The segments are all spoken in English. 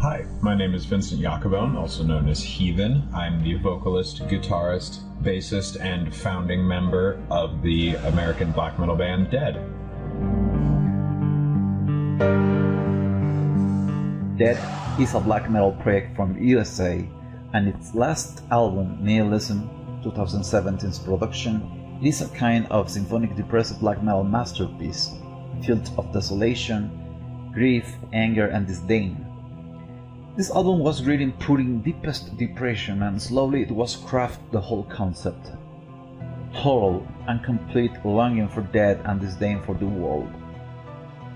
Hi, my name is Vincent Jacobone, also known as Heathen. I'm the vocalist, guitarist, bassist, and founding member of the American black metal band Dead. Dead is a black metal project from USA, and its last album, Nihilism, 2017's production, is a kind of symphonic depressive black metal masterpiece, filled of desolation, grief, anger, and disdain. This album was written putting deepest depression, and slowly it was crafted the whole concept. Total and complete longing for death and disdain for the world.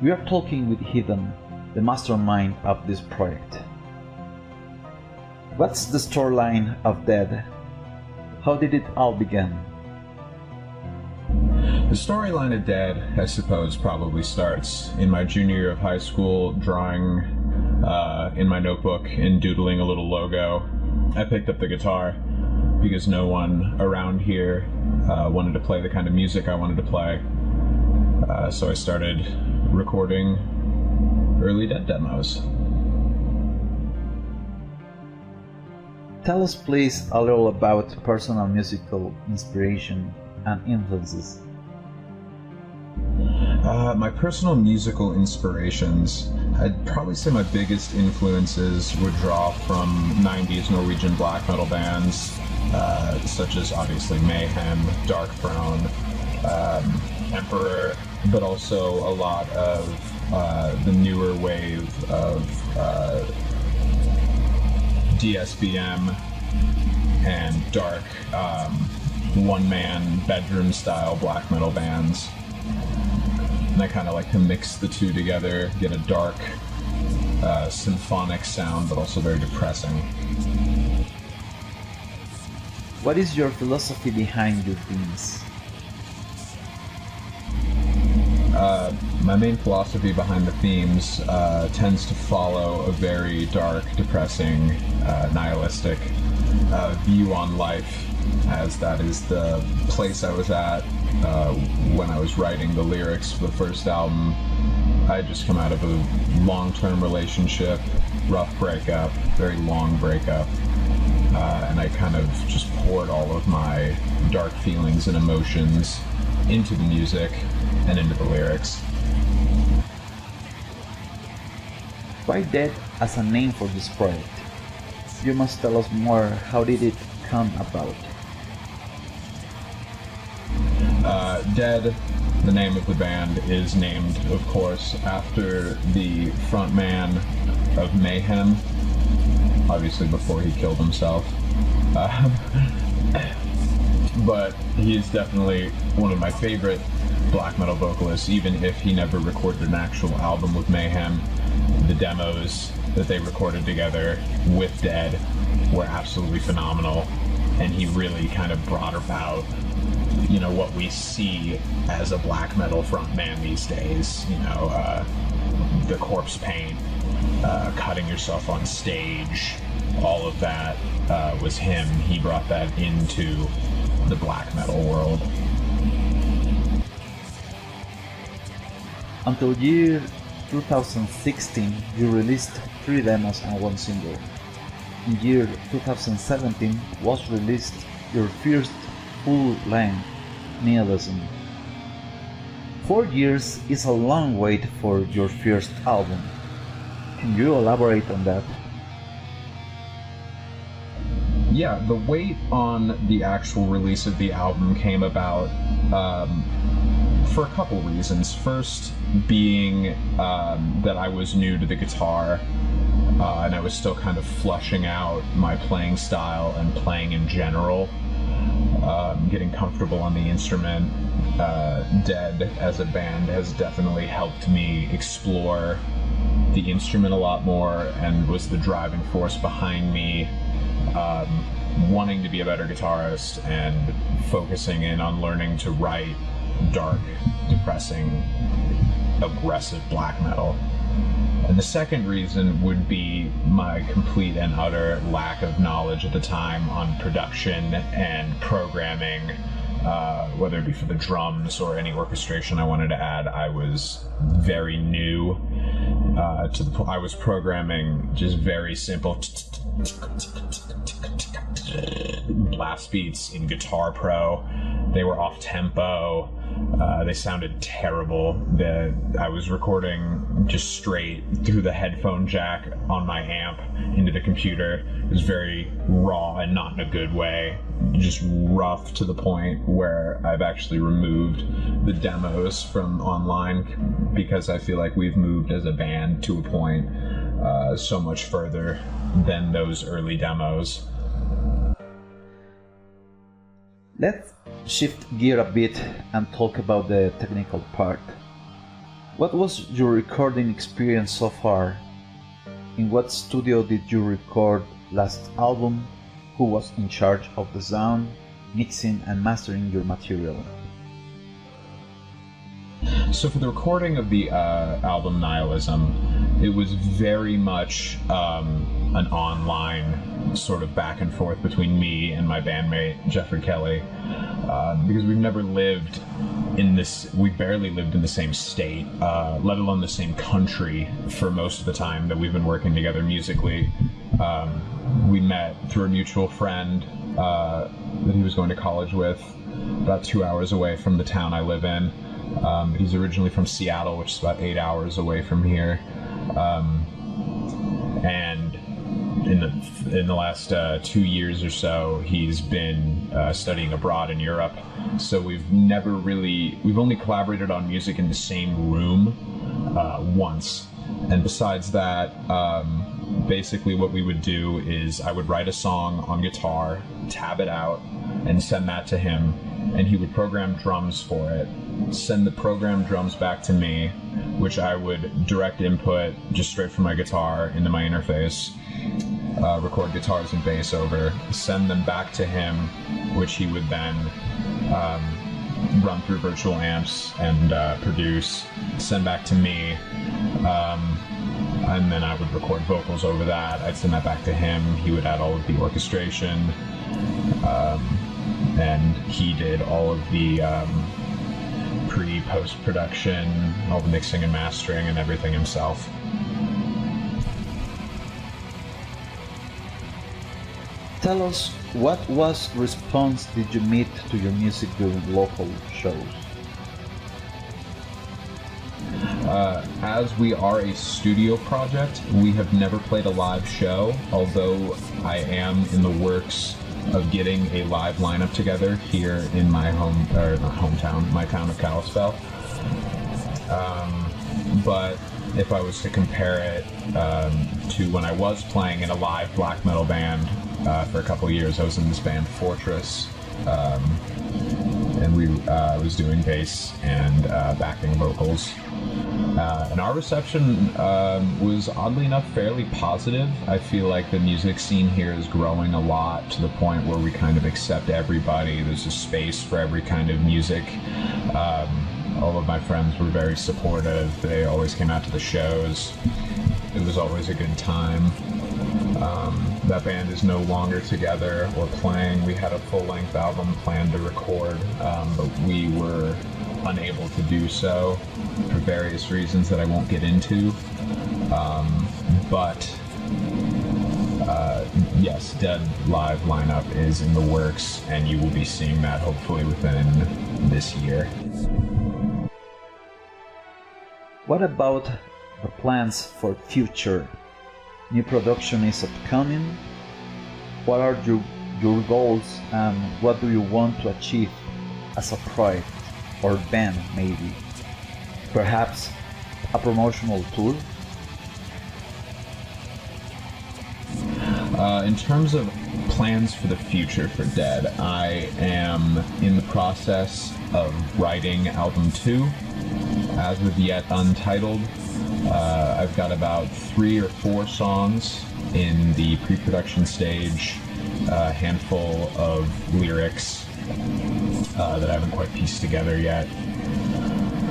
We are talking with Heathen, the mastermind of this project. What's the storyline of Dead? How did it all begin? The storyline of Dead, I suppose, probably starts in my junior year of high school, drawing in my notebook and doodling a little logo. I picked up the guitar because no one around here wanted to play the kind of music I wanted to play. So I started recording early Dead demos. Tell us please a little about personal musical inspiration and influences. My personal musical inspirations, I'd probably say my biggest influences would draw from 90s Norwegian black metal bands, such as obviously Mayhem, Dark Throne, Emperor, but also a lot of the newer wave of DSBM and dark one-man bedroom-style black metal bands. And I kind of like to mix the two together, get a dark, symphonic sound, but also very depressing. What is your philosophy behind your themes? My main philosophy behind the themes tends to follow a very dark, depressing, nihilistic view on life, as that is the place I was at when I was writing the lyrics for the first album. I had just come out of a long-term relationship, rough breakup, very long breakup, and I kind of just poured all of my dark feelings and emotions into the music and into the lyrics. Why Dead as a name for this project? You must tell us more. How did it come about? Dead, the name of the band, is named, of course, after the frontman of Mayhem, obviously before he killed himself. But he's definitely one of my favorite black metal vocalists, even if he never recorded an actual album with Mayhem. The demos that they recorded together with Dead were absolutely phenomenal, and he really kind of brought about, you know, what we see as a black metal frontman these days. You know, the corpse paint, cutting yourself on stage, all of that was him. He brought that into the black metal world. Until year 2016, you released 3 demos and 1 single. In year 2017 was released your first full-length, Nihilism. 4 years is a long wait for your first album. Can you elaborate on that? Yeah, the wait on the actual release of the album came about for a couple reasons. First being that I was new to the guitar, and I was still kind of flushing out my playing style and playing in general, getting comfortable on the instrument. Dead as a band has definitely helped me explore the instrument a lot more, and was the driving force behind me wanting to be a better guitarist and focusing in on learning to write dark, depressing, aggressive black metal. And the second reason would be my complete and utter lack of knowledge at the time on production and programming, whether it be for the drums or any orchestration I wanted to add. I was very new, I was programming just very simple blast beats in Guitar Pro. They were off tempo. They sounded terrible. I was recording just straight through the headphone jack on my amp into the computer. It was very raw and not in a good way. Just rough to the point where I've actually removed the demos from online because I feel like we've moved as a band to a point so much further than those early demos. Let's shift gear a bit and talk about the technical part. What was your recording experience so far? In what studio did you record last album? Who was in charge of the sound, mixing and mastering your material? So for the recording of the album Nihilism, it was very much an online sort of back and forth between me and my bandmate Jeffrey Kelly, because we've never lived in this, we barely lived in the same state, let alone the same country for most of the time that we've been working together musically. We met through a mutual friend that he was going to college with about 2 hours away from the town I live in. He's originally from Seattle, which is about 8 hours away from here. And in the last 2 years or so, he's been studying abroad in Europe. So we've only collaborated on music in the same room once. And besides that, basically what we would do is I would write a song on guitar, tab it out, and send that to him. And he would program drums for it, send the programmed drums back to me, which I would direct input just straight from my guitar into my interface, record guitars and bass over, send them back to him, which he would then run through virtual amps and produce, send back to me, and then I would record vocals over that. I'd send that back to him. He would add all of the orchestration, and he did all of the pre-post-production, all the mixing and mastering and everything himself. Tell us, what response did you meet to your music during local shows? As we are a studio project, we have never played a live show, although I am in the works of getting a live lineup together here in my my town of Kalispell. But if I was to compare it to when I was playing in a live black metal band for a couple of years, I was in this band Fortress, and I was doing bass and backing vocals. And our reception was, oddly enough, fairly positive. I feel like the music scene here is growing a lot to the point where we kind of accept everybody. There's a space for every kind of music. All of my friends were very supportive. They always came out to the shows. It was always a good time. That band is no longer together or playing. We had a full-length album planned to record, but we were unable to do so for various reasons that I won't get into. But yes, Dead Live lineup is in the works, and you will be seeing that hopefully within this year. What about the plans for future? New production is upcoming. What are your goals, and what do you want to achieve as a project or band, maybe? Perhaps a promotional tour? In terms of plans for the future for Dead, I am in the process of writing album 2, as of yet untitled. I've got about 3 or 4 songs in the pre-production stage, a handful of lyrics that I haven't quite pieced together yet.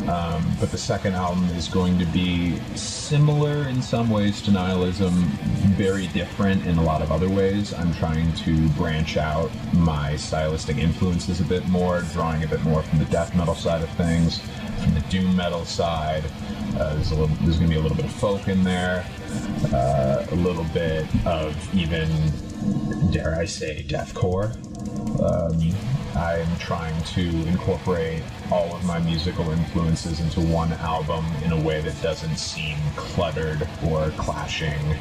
But the second album is going to be similar in some ways to Nihilism, very different in a lot of other ways. I'm trying to branch out my stylistic influences a bit more, drawing a bit more from the death metal side of things, from the doom metal side. There's going to be a little bit of folk in there, a little bit of even, dare I say, deathcore. I'm trying to incorporate all of my musical influences into one album in a way that doesn't seem cluttered or clashing,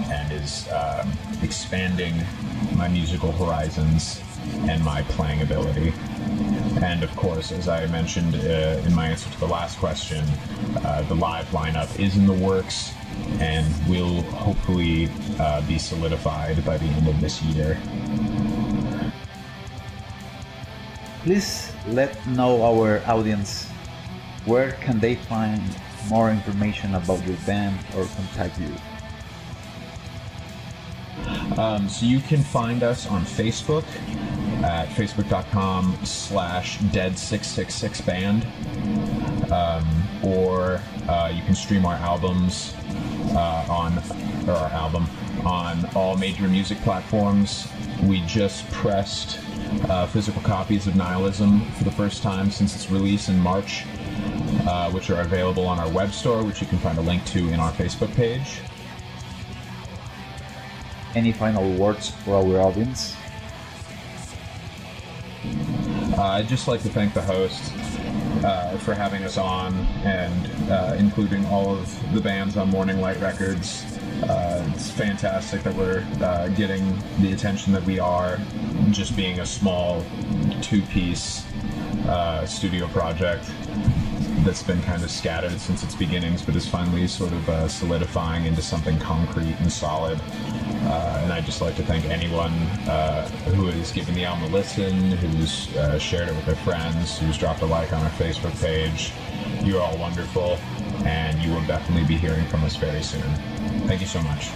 and is expanding my musical horizons and my playing ability. And of course, as I mentioned in my answer to the last question, the live lineup is in the works and will hopefully be solidified by the end of this year. Please let know our audience where can they find more information about your band or contact you. So you can find us on Facebook at facebook.com/dead666band, or you can stream our albums on all major music platforms. We just pressed physical copies of Nihilism for the first time since its release in March, which are available on our web store, which you can find a link to in our Facebook page. Any final words for our audience? I'd just like to thank the host for having us on and including all of the bands on Morning Light Records. It's fantastic that we're getting the attention that we are, just being a small two-piece studio project that's been kind of scattered since its beginnings, but is finally sort of solidifying into something concrete and solid. And I'd just like to thank anyone who has given the album a listen, who's shared it with their friends, who's dropped a like on our Facebook page. You're all wonderful, and you will definitely be hearing from us very soon. Thank you so much.